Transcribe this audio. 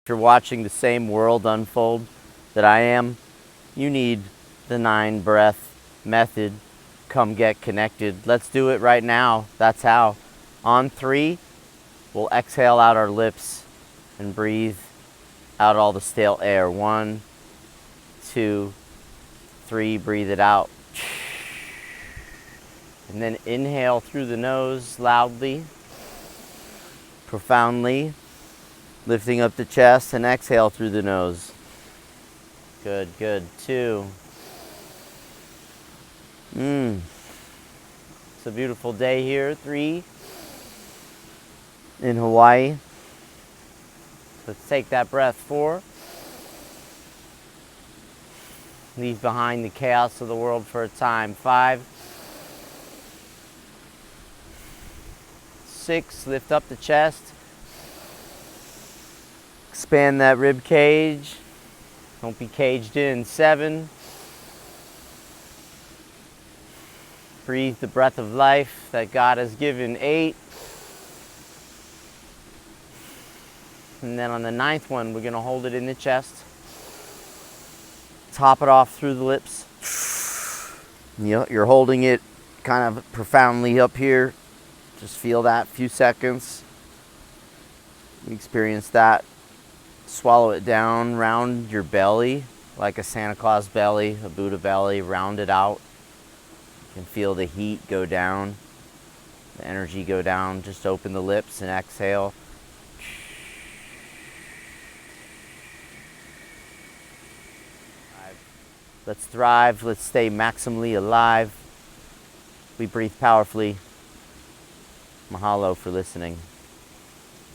If you're watching the same world unfold that I am, you need the 9-breath method. Come get connected. Let's do it right now. That's how. On 3, we'll exhale out our lips and breathe out all the stale air. 1, 2, 3, breathe it out. And then inhale through the nose loudly, profoundly, lifting up the chest, and exhale through the nose. Good, good. 2. It's a beautiful day here. 3. In Hawaii. Let's take that breath. 4. Leave behind the chaos of the world for a time. 5. 6. Lift up the chest. Expand that rib cage. Don't be caged in. 7. Breathe the breath of life that God has given. 8. And then on the 9th one, we're going to hold it in the chest. Top it off through the lips. You're holding it kind of profoundly up here. Just feel that few seconds. Experience that. Swallow it down, round your belly like a Santa Claus belly, a Buddha belly, round it out. You can feel the heat go down, the energy go down. Just open the lips and exhale. Let's thrive. Let's stay maximally alive. We breathe powerfully. Mahalo for listening.